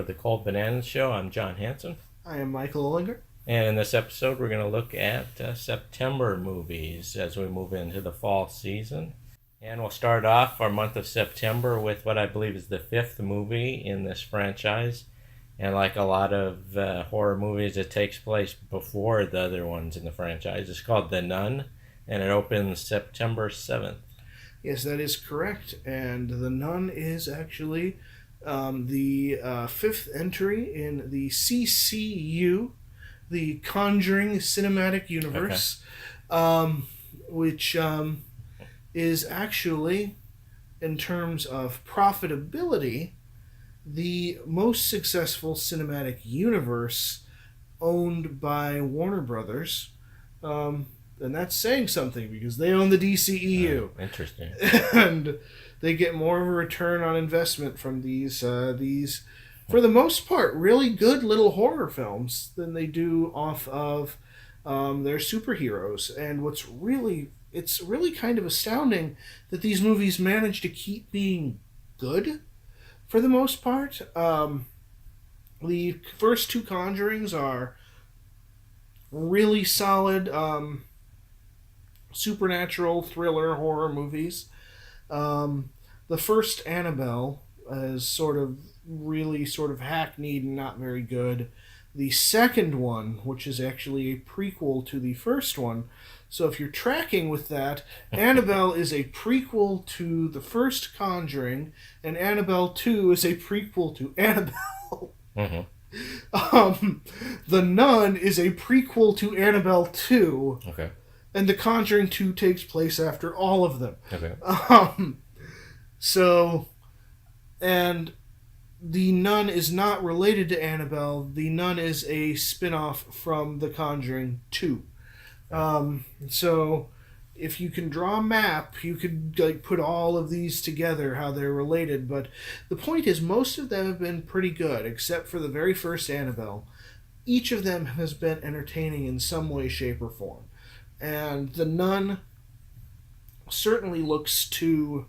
of the Cold Bananas Show. I'm John Hanson. I am Michael Ollinger. And in this episode, we're going to look at September movies as we move into the fall season. And we'll start off our month of September with what I believe is the fifth movie in this franchise. And like a lot of horror movies, it takes place before the other ones in the franchise. It's called The Nun, and it opens September 7th. Yes, that is correct. And The Nun is actually the fifth entry in the CCU, the Conjuring Cinematic Universe, which is actually, in terms of profitability, the most successful cinematic universe owned by Warner Brothers. And that's saying something because they own the DCEU. Interesting. And they get more of a return on investment from these, for the most part, really good little horror films than they do off of their superheroes. And it's really kind of astounding that these movies manage to keep being good for the most part. The first two Conjurings are really solid supernatural thriller horror movies. The first Annabelle is really hackneyed and not very good. The second one, which is actually a prequel to the first one, so if you're tracking with that, Annabelle is a prequel to the first Conjuring, and Annabelle 2 is a prequel to Annabelle. Mm-hmm. The Nun is a prequel to Annabelle 2. Okay. And The Conjuring 2 takes place after all of them. Okay. And The Nun is not related to Annabelle. The Nun is a spin-off from The Conjuring 2. So if you can draw a map, you could put all of these together, how they're related. But the point is, most of them have been pretty good, except for the very first Annabelle. Each of them has been entertaining in some way, shape, or form. And The Nun certainly looks to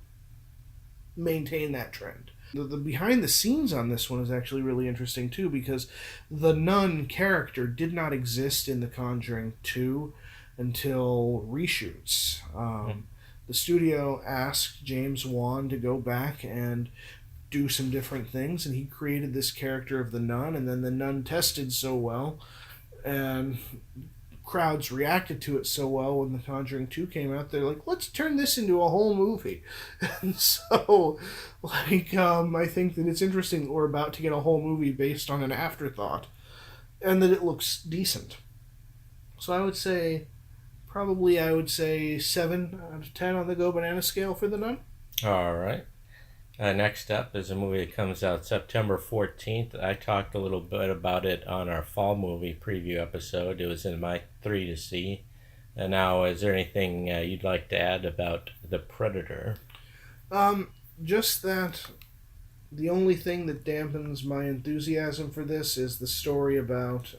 maintain that trend. The behind the scenes on this one is actually really interesting too, because the Nun character did not exist in The Conjuring 2 until reshoots. The studio asked James Wan to go back and do some different things, and he created this character of the Nun, and then the Nun tested so well, and crowds reacted to it so well when The Conjuring 2 came out, they're like, let's turn this into a whole movie. And so, I think that it's interesting that we're about to get a whole movie based on an afterthought, and that it looks decent. So I would say 7 out of 10 on the Go Banana scale for The Nun. All right. Next up is a movie that comes out September 14th. I talked a little bit about it on our fall movie preview episode. It was in my 3 to see. And now, is there anything you'd like to add about The Predator? Just that the only thing that dampens my enthusiasm for this is the story about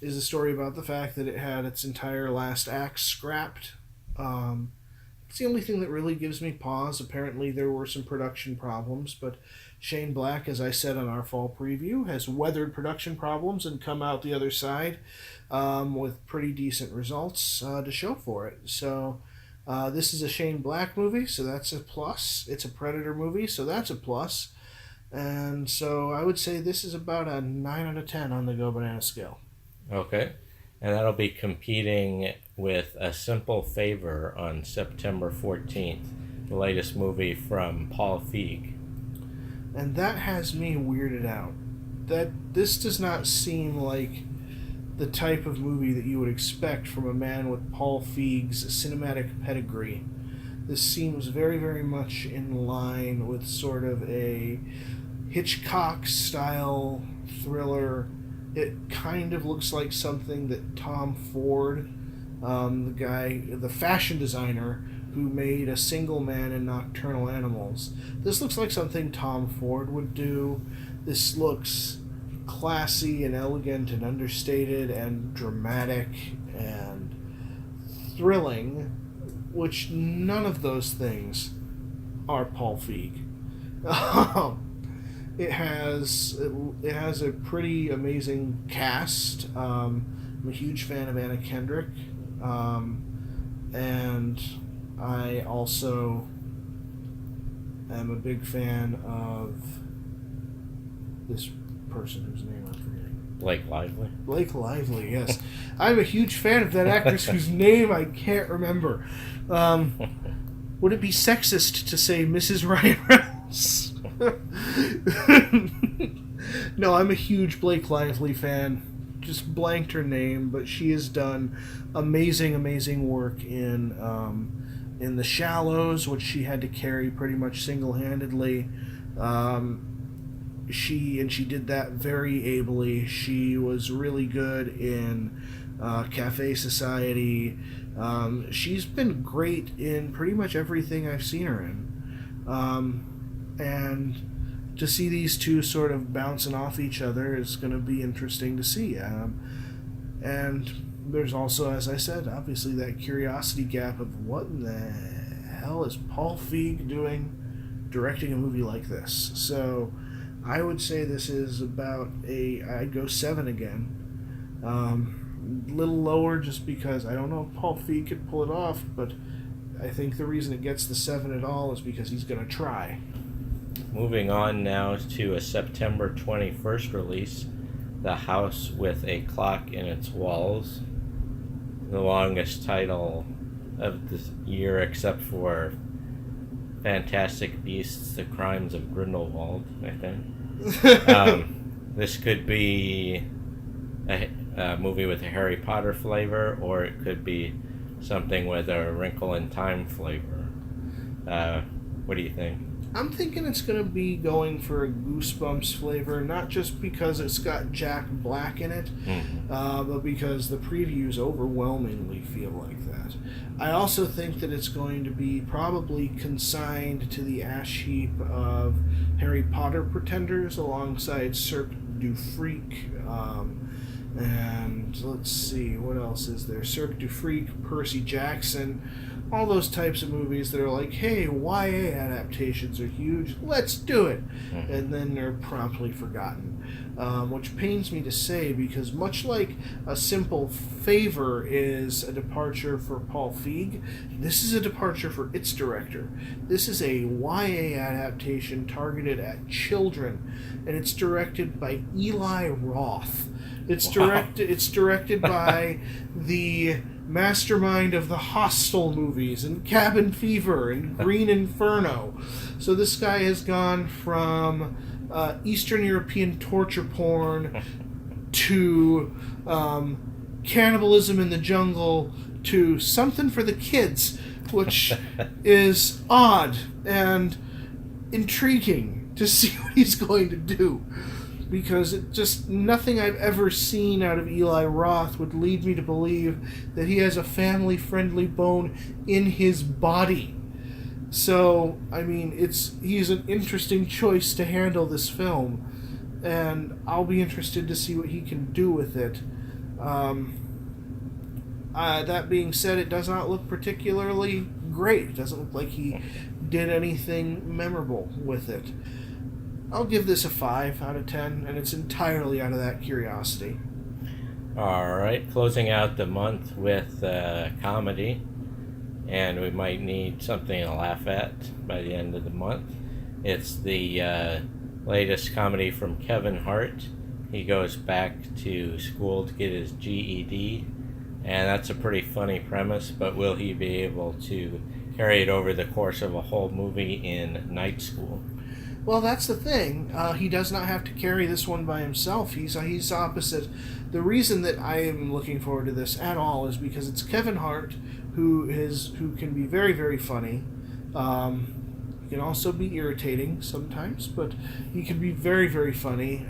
the fact that it had its entire last act scrapped. It's the only thing that really gives me pause. Apparently there were some production problems, but Shane Black, as I said on our fall preview, has weathered production problems and come out the other side with pretty decent results to show for it. So this is a Shane Black movie, so that's a plus. It's a Predator movie, so that's a plus. And so I would say this is about a 9 out of 10 on the Go Banana scale. Okay. And that'll be competing with A Simple Favor on September 14th, the latest movie from Paul Feig. And that has me weirded out. That this does not seem like the type of movie that you would expect from a man with Paul Feig's cinematic pedigree. This seems very, very much in line with sort of a Hitchcock-style thriller. It kind of looks like something that Tom Ford, the fashion designer who made A Single Man and Nocturnal Animals. This looks like something Tom Ford would do. This looks classy and elegant and understated and dramatic and thrilling, which none of those things are Paul Feig. it has a pretty amazing cast. I'm a huge fan of Anna Kendrick, and I also am a big fan of this person whose name I'm forgetting. Blake Lively. Blake Lively, yes. I'm a huge fan of that actress whose name I can't remember. Would it be sexist to say Mrs. Ryan Reynolds? No, I'm a huge Blake Lively fan. Just blanked her name, but she has done amazing work in The Shallows, which she had to carry pretty much single-handedly. She did that very ably. She was really good in Cafe Society. She's been great in pretty much everything I've seen her in. And to see these two sort of bouncing off each other is going to be interesting to see. And there's also, as I said, obviously that curiosity gap of what in the hell is Paul Feig doing directing a movie like this. So I would say this is about I'd go 7 again. A little lower just because I don't know if Paul Feig could pull it off, but I think the reason it gets the 7 at all is because he's going to try. Moving on now to a September 21st release, The House with a Clock in Its Walls. The longest title of the year except for Fantastic Beasts, The Crimes of Grindelwald, I think. This could be a movie with a Harry Potter flavor, or it could be something with a Wrinkle in Time flavor. What do you think? I'm thinking it's going to be going for a Goosebumps flavor, not just because it's got Jack Black in it, but because the previews overwhelmingly feel like that. I also think that it's going to be probably consigned to the ash heap of Harry Potter pretenders alongside Cirque du Freak, and let's see, what else is there? Cirque du Freak, Percy Jackson, all those types of movies that are like, hey, YA adaptations are huge, let's do it. And then they're promptly forgotten. Which pains me to say, because much like A Simple Favor is a departure for Paul Feig, this is a departure for its director. This is a YA adaptation targeted at children, and it's directed by Eli Roth. It's directed by the mastermind of the Hostel movies and Cabin Fever and Green Inferno. So this guy has gone from Eastern European torture porn to cannibalism in the jungle to something for the kids, which is odd and intriguing to see what he's going to do. Because it just nothing I've ever seen out of Eli Roth would lead me to believe that he has a family-friendly bone in his body. So, I mean, he's an interesting choice to handle this film, and I'll be interested to see what he can do with it. That being said, it does not look particularly great. It doesn't look like he did anything memorable with it. I'll give this a 5 out of 10, and it's entirely out of that curiosity. Alright, closing out the month with comedy, and we might need something to laugh at by the end of the month. It's the latest comedy from Kevin Hart. He goes back to school to get his GED, and that's a pretty funny premise, but will he be able to carry it over the course of a whole movie in night school? Well, that's the thing. He does not have to carry this one by himself. He's opposite. The reason that I am looking forward to this at all is because it's Kevin Hart, who can be very, very funny. He can also be irritating sometimes, but he can be very, very funny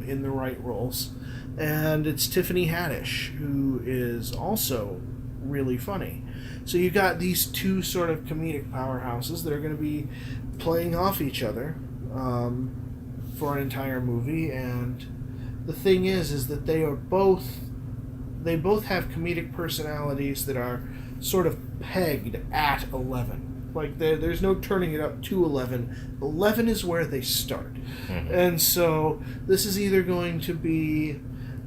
in the right roles. And it's Tiffany Haddish, who is also really funny. So you've got these two sort of comedic powerhouses that are going to be playing off each other for an entire movie, and the thing is that they both have comedic personalities that are sort of pegged at 11. Like there's no turning it up to 11. 11 is where they start. Mm-hmm. And so this is either going to be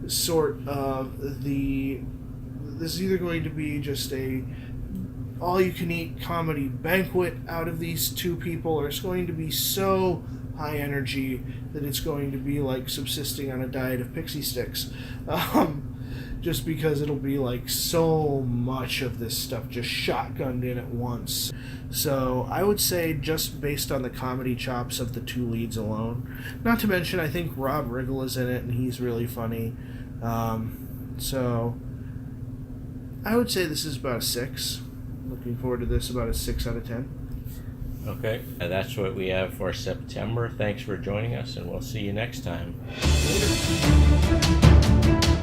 sort of this is either going to be just a all-you-can-eat comedy banquet out of these two people, or it's going to be so high energy that it's going to be like subsisting on a diet of pixie sticks. Just because it'll be like so much of this stuff just shotgunned in at once. So I would say just based on the comedy chops of the two leads alone. Not to mention, I think Rob Riggle is in it and he's really funny. So I would say this is about a 6. Looking forward to this, about a 6 out of 10. Okay, that's what we have for September. Thanks for joining us, and we'll see you next time. Later.